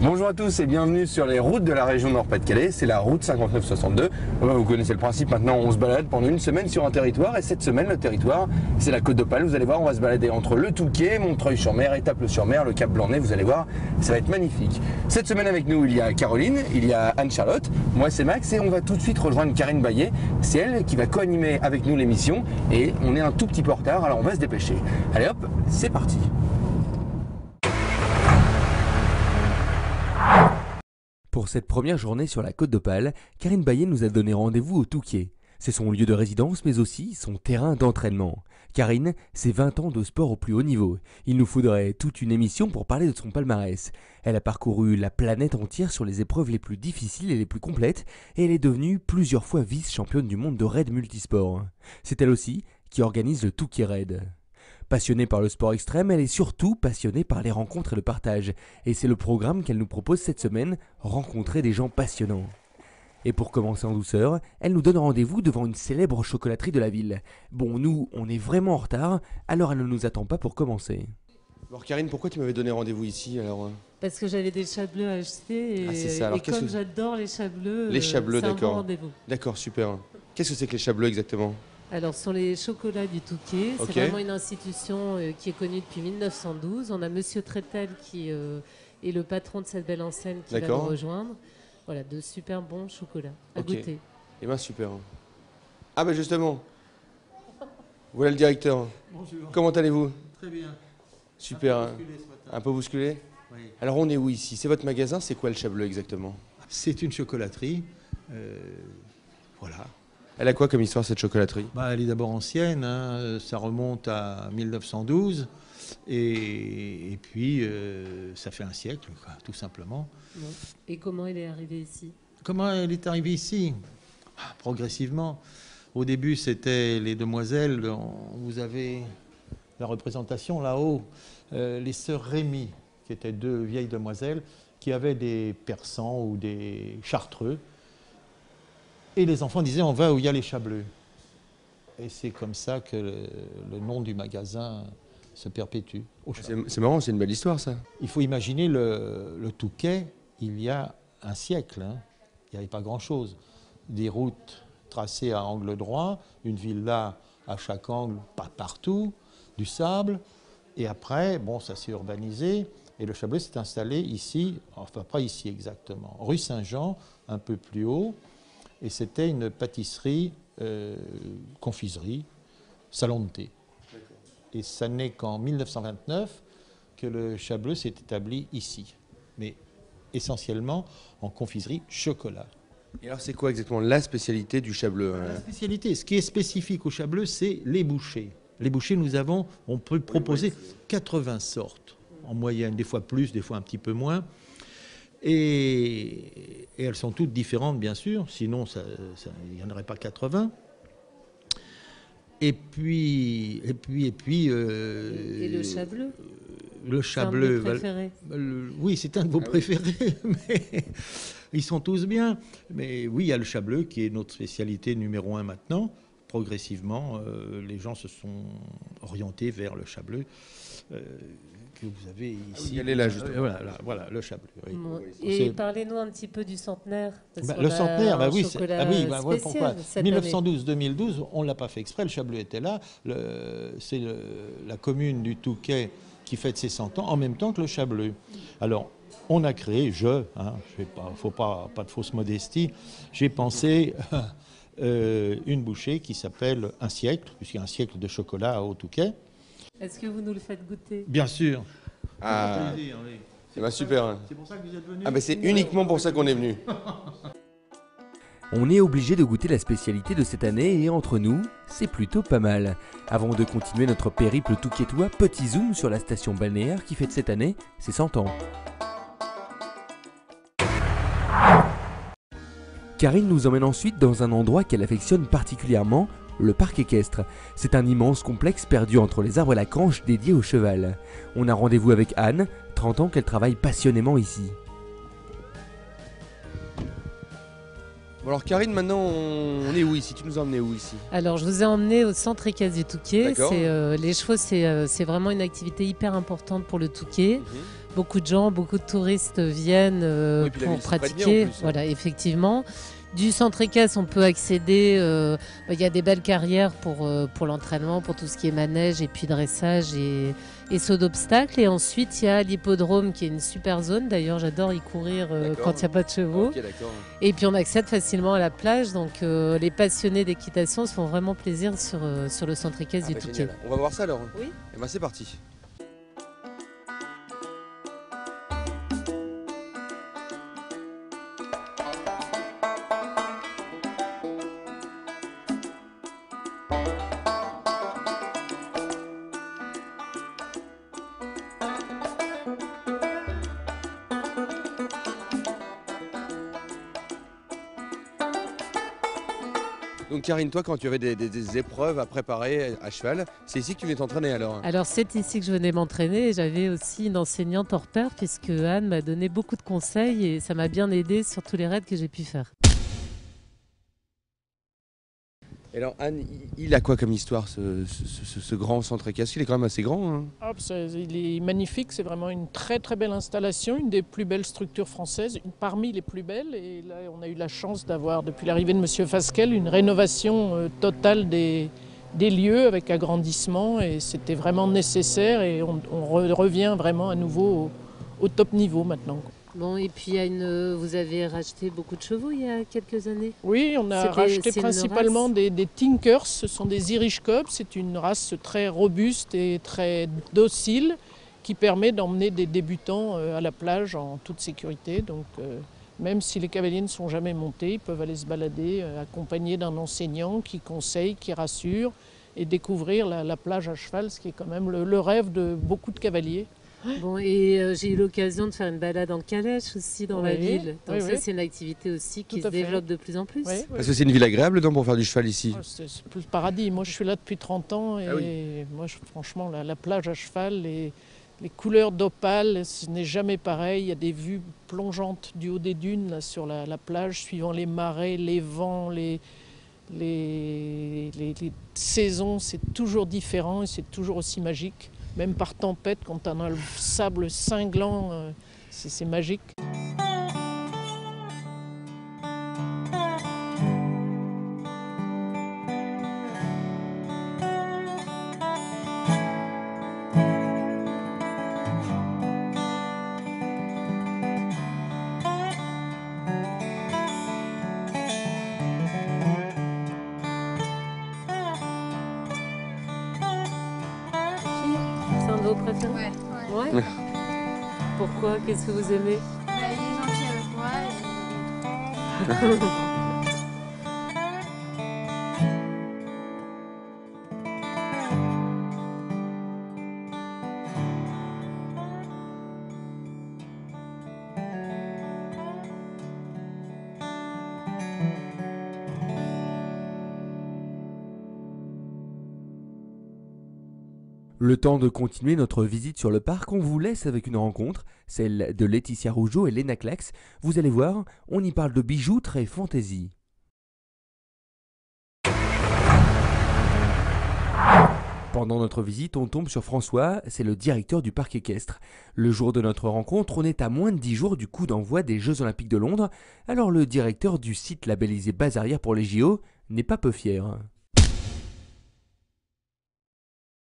Bonjour à tous et bienvenue sur les routes de la région Nord-Pas-de-Calais, c'est la route 5962. Vous connaissez le principe maintenant, on se balade pendant une semaine sur un territoire et cette semaine le territoire c'est la Côte d'Opale. Vous allez voir, on va se balader entre le Touquet, Montreuil-sur-Mer, Étaples-sur-Mer, le Cap Blanc-Nez, vous allez voir, ça va être magnifique. Cette semaine avec nous il y a Caroline, il y a Anne-Charlotte, moi c'est Max et on va tout de suite rejoindre Karine Baillet. C'est elle qui va co-animer avec nous l'émission et on est un tout petit peu en retard alors on va se dépêcher. Allez hop, c'est parti. Pour cette première journée sur la Côte d'Opale, Karine Baillet nous a donné rendez-vous au Touquet. C'est son lieu de résidence mais aussi son terrain d'entraînement. Karine, c'est 20 ans de sport au plus haut niveau. Il nous faudrait toute une émission pour parler de son palmarès. Elle a parcouru la planète entière sur les épreuves les plus difficiles et les plus complètes et elle est devenue plusieurs fois vice-championne du monde de raid multisport. C'est elle aussi qui organise le Touquet Raid. Passionnée par le sport extrême, elle est surtout passionnée par les rencontres et le partage. Et c'est le programme qu'elle nous propose cette semaine, rencontrer des gens passionnants. Et pour commencer en douceur, elle nous donne rendez-vous devant une célèbre chocolaterie de la ville. Bon, nous, on est vraiment en retard, alors elle ne nous attend pas pour commencer. Alors Karine, pourquoi tu m'avais donné rendez-vous ici alors Parce que j'avais des chats bleus à acheter et, c'est ça. Alors, et comme j'adore les chats bleus, c'est un bon d'accord. rendez-vous. D'accord, super. Qu'est-ce que c'est que les chats bleus exactement? Alors, ce sont les chocolats du Touquet. Ok. C'est vraiment une institution qui est connue depuis 1912. On a Monsieur Trétel qui est le patron de cette belle enseigne qui va nous D'accord. rejoindre. Voilà, de super bons chocolats à goûter. Eh bien super. Ah ben justement, voilà le directeur. Bonjour. Comment allez-vous? Très bien. Super. Un peu bousculé ce matin. Un peu bousculé? Oui. Alors on est où ici? C'est votre magasin? C'est quoi le chat bleu exactement? C'est une chocolaterie. Voilà. Elle a quoi comme histoire cette chocolaterie? Bah, elle est d'abord ancienne, hein, ça remonte à 1912. Et puis, ça fait un siècle, quoi, tout simplement. Bon. Et comment elle est arrivée ici? Comment elle est arrivée ici? Progressivement. Au début, c'était les demoiselles. Vous avez la représentation là-haut. Les sœurs Rémy, qui étaient deux vieilles demoiselles, qui avaient des persans ou des chartreux. Et les enfants disaient, on va où il y a les chats bleus. Et c'est comme ça que le nom du magasin se perpétue. C'est marrant, c'est une belle histoire ça. Il faut imaginer le Touquet, il y a un siècle. Hein. Il n'y avait pas grand-chose. Des routes tracées à angle droit, une villa à chaque angle, pas partout, du sable. Et après, bon, ça s'est urbanisé. Et le chat bleu s'est installé ici, enfin pas ici exactement, rue Saint-Jean, un peu plus haut. Et c'était une pâtisserie, confiserie, salon de thé. Et ça n'est qu'en 1929 que le chat bleu s'est établi ici, mais essentiellement en confiserie chocolat. Et alors c'est quoi exactement la spécialité du chat bleu? La spécialité, ce qui est spécifique au chat bleu, c'est les bouchées. Les bouchées, on peut proposer 80 sortes en moyenne, des fois plus, des fois un petit peu moins. Et elles sont toutes différentes, bien sûr, sinon il n'y en aurait pas 80. Et puis le chat bleu? Le chat C'est bleu. un de vos préférés. Oui, c'est un de vos préférés, mais ils sont tous bien. Mais oui, il y a le chat bleu qui est notre spécialité numéro 1 maintenant. Progressivement, les gens se sont orientés vers le chat bleu. Que vous avez ici. Il est là, justement. Voilà, le chat bleu. Oui. Bon. Et parlez-nous un petit peu du centenaire. Le centenaire, oui. Pourquoi spécial 1912-2012, on ne l'a pas fait exprès, le chat bleu était là. C'est la commune du Touquet qui fête ses 100 ans en même temps que le chat bleu. Alors, on a créé, faut pas de fausse modestie, j'ai pensé une bouchée qui s'appelle Un siècle, puisqu'il y a un siècle de chocolat au Touquet. Est-ce que vous nous le faites goûter? Bien sûr. Ah, c'est super. C'est pour ça que vous êtes venu. Ah ben c'est uniquement pour ça qu'on est venu. On est obligé de goûter la spécialité de cette année et entre nous, c'est plutôt pas mal. Avant de continuer notre périple touquetois, petit zoom sur la station balnéaire qui fête cette année ses 100 ans. Karine nous emmène ensuite dans un endroit qu'elle affectionne particulièrement, le parc équestre. C'est un immense complexe perdu entre les arbres et la canche dédié au cheval. On a rendez-vous avec Anne, 30 ans qu'elle travaille passionnément ici. Bon alors Karine, maintenant on est où ici? Tu nous as emmené où ici? Alors je vous ai emmené au centre équestre du Touquet. D'accord. Les chevaux, c'est vraiment une activité hyper importante pour le Touquet. beaucoup de gens, beaucoup de touristes viennent Oui, puis la pour ville s'y prête bien, pratiquer. en plus, hein. Voilà, effectivement. Du centre équestre, on peut accéder. Il y a des belles carrières pour l'entraînement, pour tout ce qui est manège et puis dressage et saut d'obstacles. Et ensuite, il y a l'hippodrome qui est une super zone. D'ailleurs, j'adore y courir D'accord. quand il n'y a pas de chevaux. Ok, d'accord. Et puis, on accède facilement à la plage. Donc, les passionnés d'équitation se font vraiment plaisir sur le centre équestre Ah du bah, Touquet. génial. On va voir ça alors. Oui. Et ben c'est parti. Donc Karine, toi quand tu avais des épreuves à préparer à cheval, c'est ici que tu venais t'entraîner alors? Alors c'est ici que je venais m'entraîner et j'avais aussi une enseignante hors pair puisque Anne m'a donné beaucoup de conseils et ça m'a bien aidé sur tous les raids que j'ai pu faire. Et alors Anne, il a quoi comme histoire ce grand centre équestre? Il est quand même assez grand, hein. Il est magnifique, c'est vraiment une très très belle installation, une des plus belles structures françaises, parmi les plus belles. Et là, on a eu la chance d'avoir, depuis l'arrivée de M. Fasquelle, une rénovation totale des lieux avec agrandissement. Et c'était vraiment nécessaire et on revient vraiment à nouveau au top niveau maintenant. Bon, et puis vous avez racheté beaucoup de chevaux il y a quelques années? Oui, on a racheté c'est une principalement race des Tinkers, ce sont des Irish Cubs, c'est une race très robuste et très docile qui permet d'emmener des débutants à la plage en toute sécurité. Donc même si les cavaliers ne sont jamais montés, ils peuvent aller se balader accompagnés d'un enseignant qui conseille, qui rassure et découvrir la plage à cheval, ce qui est quand même le rêve de beaucoup de cavaliers. Bon, et j'ai eu l'occasion de faire une balade en calèche aussi dans la ville. Donc oui, ça, oui. c'est une activité aussi qui Tout se à fait. développe de plus en plus. Oui, oui. Parce que c'est une ville agréable donc pour faire du cheval ici. C'est plus le paradis. Moi, je suis là depuis 30 ans et Ah oui. moi, franchement, la plage à cheval, les couleurs d'opale, ce n'est jamais pareil. Il y a des vues plongeantes du haut des dunes là, sur la plage, suivant les marées, les vents, les saisons. C'est toujours différent et c'est toujours aussi magique. Même par tempête, quand on a le sable cinglant, c'est magique. C'est un de vos préférés? Ouais. Ouais. Pourquoi? Qu'est-ce que vous aimez? Bah, il est gentil avec moi. Le temps de continuer notre visite sur le parc, on vous laisse avec une rencontre, celle de Laetitia Rougeau et Léna Clax. Vous allez voir, on y parle de bijoux très fantaisie. Pendant notre visite, on tombe sur François, c'est le directeur du parc équestre. Le jour de notre rencontre, on est à moins de 10 jours du coup d'envoi des Jeux Olympiques de Londres, alors le directeur du site labellisé Base Arrière pour les JO n'est pas peu fier.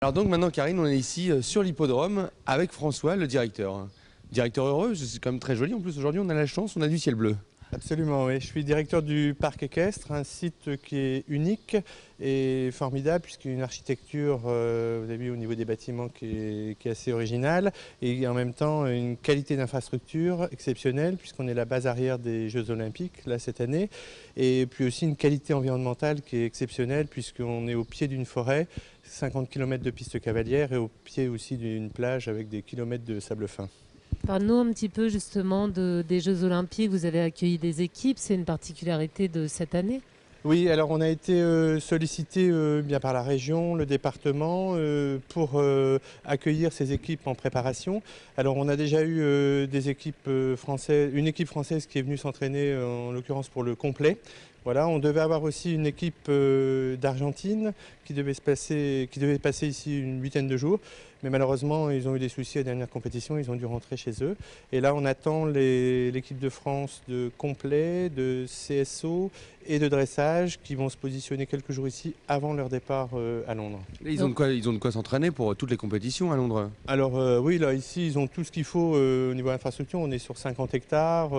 Alors donc maintenant Karine, on est ici sur l'hippodrome avec François, le directeur. Directeur heureux, c'est quand même très joli en plus aujourd'hui, on a la chance, on a du ciel bleu. Absolument, oui. Je suis directeur du parc équestre, un site qui est unique et formidable puisqu'il y a une architecture, vous avez vu au niveau des bâtiments qui est assez originale et en même temps une qualité d'infrastructure exceptionnelle puisqu'on est la base arrière des Jeux Olympiques là cette année et puis aussi une qualité environnementale qui est exceptionnelle puisqu'on est au pied d'une forêt, 50 km de piste cavalière et au pied aussi d'une plage avec des kilomètres de sable fin. Parle-nous un petit peu justement des Jeux Olympiques. Vous avez accueilli des équipes, c'est une particularité de cette année? Oui, alors on a été sollicité bien par la région, le département, pour accueillir ces équipes en préparation. Alors on a déjà eu des équipes françaises, une équipe française qui est venue s'entraîner en l'occurrence pour le complet, Voilà, on devait avoir aussi une équipe d'Argentine qui devait passer ici une 8aine de jours. Mais malheureusement, ils ont eu des soucis à la dernière compétition, ils ont dû rentrer chez eux. Et là, on attend l'équipe de France de complet, de CSO et de dressage qui vont se positionner quelques jours ici avant leur départ à Londres. Et ils ont de quoi s'entraîner pour toutes les compétitions à Londres? Alors oui, là ici, ils ont tout ce qu'il faut au niveau infrastructure. On est sur 50 hectares,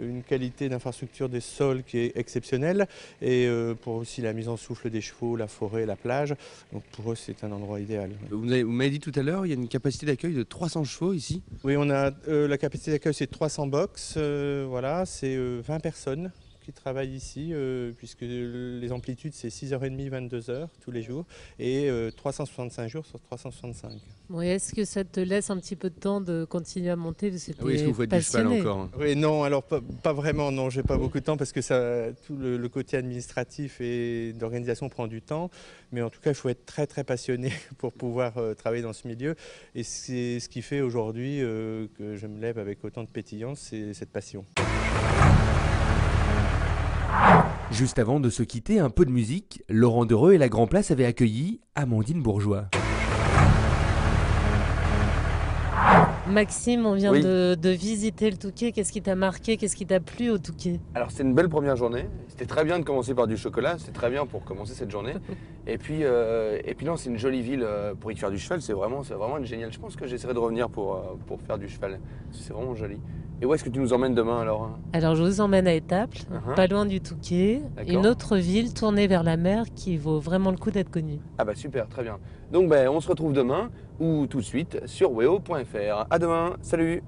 une qualité d'infrastructure des sols qui est exceptionnelle. Et pour aussi la mise en souffle des chevaux, la forêt, la plage. Donc pour eux, c'est un endroit idéal. Vous m'avez dit tout à l'heure, il y a une capacité d'accueil de 300 chevaux ici? Oui, on a la capacité d'accueil, c'est 300 box. Voilà, c'est 20 personnes qui travaillent ici, puisque les amplitudes, c'est 6h30, 22h tous les jours, et 365 jours sur 365. Oui, est-ce que ça te laisse un petit peu de temps de continuer à monter? Oui, est-ce que vous faites du cheval encore? Oui, non, alors pas vraiment, non, j'ai pas beaucoup de temps parce que tout le côté administratif et d'organisation prend du temps, mais en tout cas, il faut être très très passionné pour pouvoir travailler dans ce milieu, et c'est ce qui fait aujourd'hui que je me lève avec autant de pétillance, c'est cette passion. Juste avant de se quitter, un peu de musique. Laurent Dereux et la Grand Place avaient accueilli Amandine Bourgeois. Maxime, on vient Oui. de visiter le Touquet. Qu'est-ce qui t'a marqué? Qu'est-ce qui t'a plu au Touquet? Alors c'était une belle première journée, c'était très bien de commencer par du chocolat, c'est très bien pour commencer cette journée. Et puis non, c'est une jolie ville pour y faire du cheval, c'est vraiment génial. Je pense que j'essaierai de revenir pour faire du cheval, c'est vraiment joli. Et où est-ce que tu nous emmènes demain alors? Alors, je vous emmène à Étaples, pas loin du Touquet, D'accord. une autre ville tournée vers la mer qui vaut vraiment le coup d'être connue. Ah bah super, très bien. Donc on se retrouve demain ou tout de suite sur weo.fr. À demain, salut!